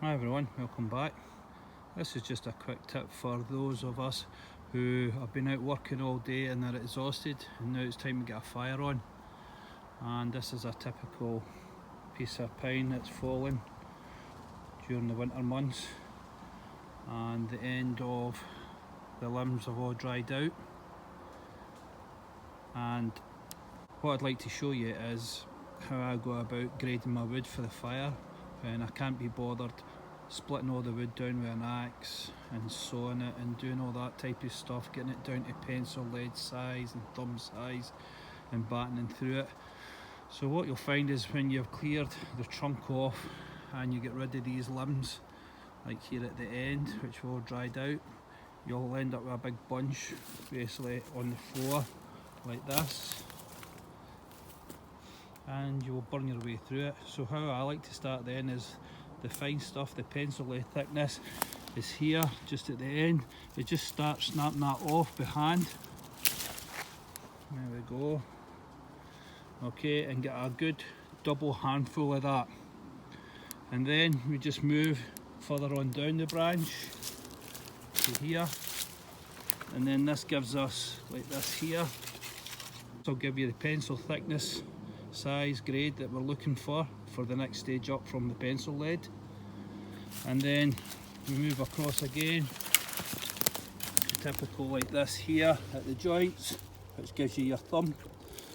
Hi everyone, welcome back. This is just a quick tip for those of us who have been out working all day and are exhausted and now it's time to get a fire on. And this is a typical piece of pine that's fallen during the winter months, and the end of the limbs have all dried out. And what I'd like to show you is how I go about grading my wood for the fire when I can't be bothered splitting all the wood down with an axe and sawing it and doing all that type of stuff, getting it down to pencil lead size and thumb size and battening through it. So what you'll find is when you've cleared the trunk off and you get rid of these limbs, like here at the end, which are all dried out, you'll end up with a big bunch basically on the floor like this, and you will burn your way through it. So how I like to start then is the fine stuff, the pencil lead thickness is here just at the end. You just start snapping that off by hand. There we go. Okay, and get a good double handful of that. And then we just move further on down the branch to here. And then this gives us like this here. This will give you the pencil thickness, size, grade that we're looking for the next stage up from the pencil lead. And then we move across again, typical like this here at the joints, which gives you your thumb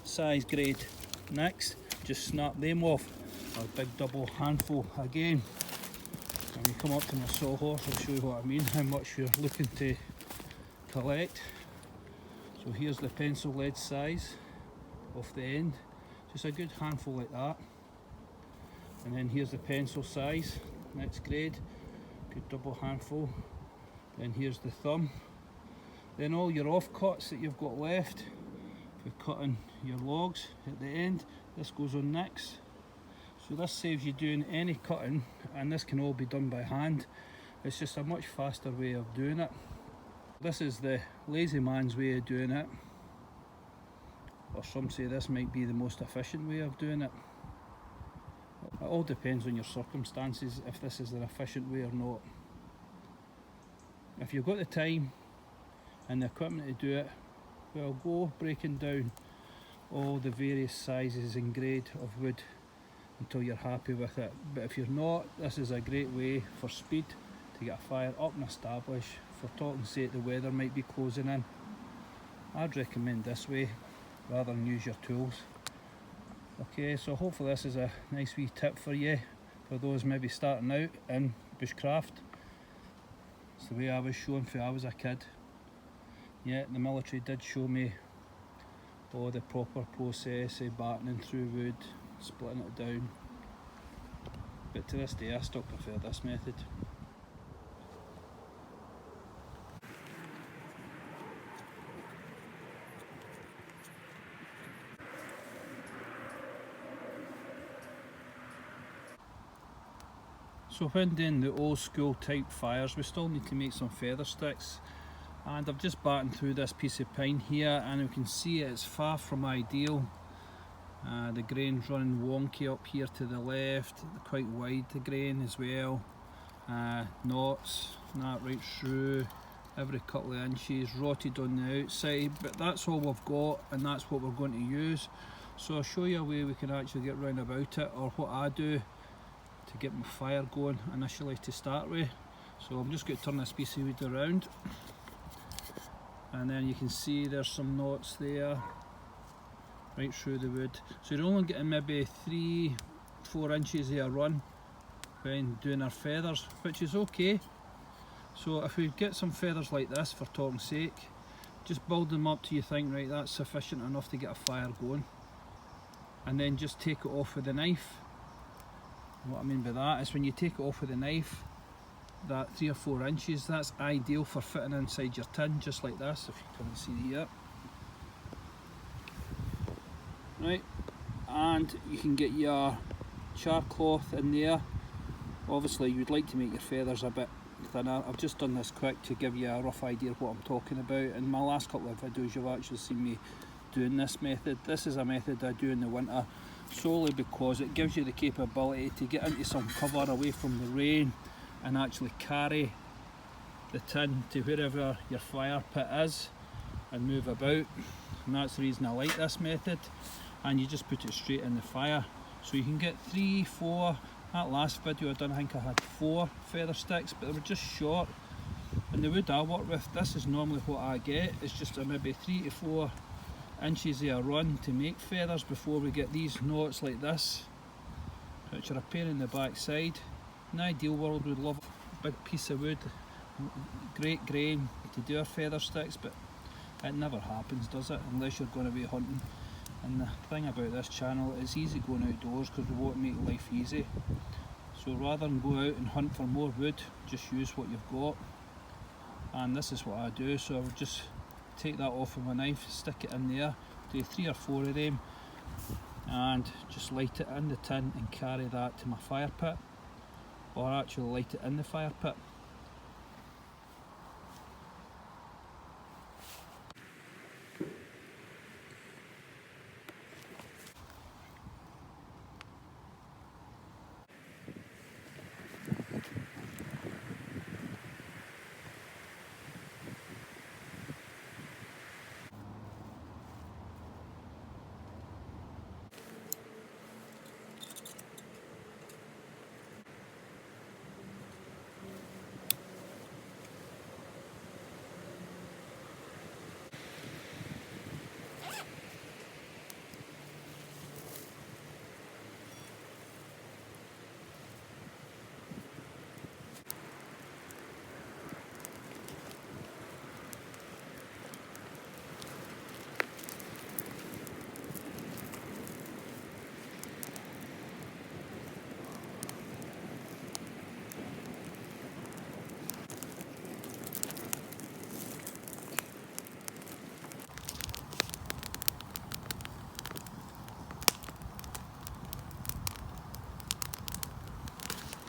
size grade. Next, just snap them off, a big double handful again. When you come up to my sawhorse, I'll show you what I mean, how much you're looking to collect. So here's the pencil lead size off the end, just a good handful like that. And then here's the pencil size, next grade, good double handful. Then here's the thumb. Then all your offcuts that you've got left for cutting your logs at the end, this goes on next. So this saves you doing any cutting, and this can all be done by hand. It's just a much faster way of doing it. This is the lazy man's way of doing it, or some say this might be the most efficient way of doing it. It all depends on your circumstances if this is an efficient way or not. If you've got the time and the equipment to do it, well, go breaking down all the various sizes and grade of wood until you're happy with it. But if you're not, this is a great way for speed to get a fire up and established. For talking sake, the weather might be closing in. I'd recommend this way rather than use your tools. Okay, so hopefully this is a nice wee tip for you, for those maybe starting out in bushcraft. It's the way I was shown when I was a kid. Yeah, the military did show me all the proper process of battening through wood, splitting it down. But to this day I still prefer this method. So when doing the old school type fires, we still need to make some feather sticks, and I've just battened through this piece of pine here, and you can see it's far from ideal. The grain's running wonky up here to the left, quite wide the grain as well, knots, that right through, every couple of inches, rotted on the outside, but that's all we've got and that's what we're going to use. So I'll show you a way we can actually get round about it, or what I do to get my fire going initially to start with. So I'm just going to turn this piece of wood around, and then you can see there's some knots there right through the wood. So you're only getting maybe 3-4 inches of a run when doing our feathers, which is okay. So if we get some feathers like this, for talking sake, just build them up till you think, right, that's sufficient enough to get a fire going, and then just take it off with a knife. What I mean by that is when you take it off with a knife, that 3 or 4 inches, that's ideal for fitting inside your tin, just like this, if you can see here. Right, and you can get your char cloth in there. Obviously you'd like to make your feathers a bit thinner. I've just done this quick to give you a rough idea of what I'm talking about. In my last couple of videos you've actually seen me doing this method. This is a method I do in the winter, solely because it gives you the capability to get into some cover away from the rain and actually carry the tin to wherever your fire pit is and move about, and that's the reason I like this method. And you just put it straight in the fire, so you can get 3, 4. That last video I done, I think I had 4 feather sticks, but they were just short. And the wood I work with, this is normally what I get, it's just a maybe 3 to 4 inches of a run to make feathers before we get these knots like this, which are a pain in the backside. In the ideal world we'd love a big piece of wood, great grain to do our feather sticks, but it never happens, does it, unless you're going to be hunting. And the thing about this channel, it's easy going outdoors because we want to make life easy. So rather than go out and hunt for more wood, just use what you've got. And this is what I do, so I would just take that off with my knife, stick it in there, do 3 or 4 of them, and just light it in the tin and carry that to my fire pit, or actually light it in the fire pit.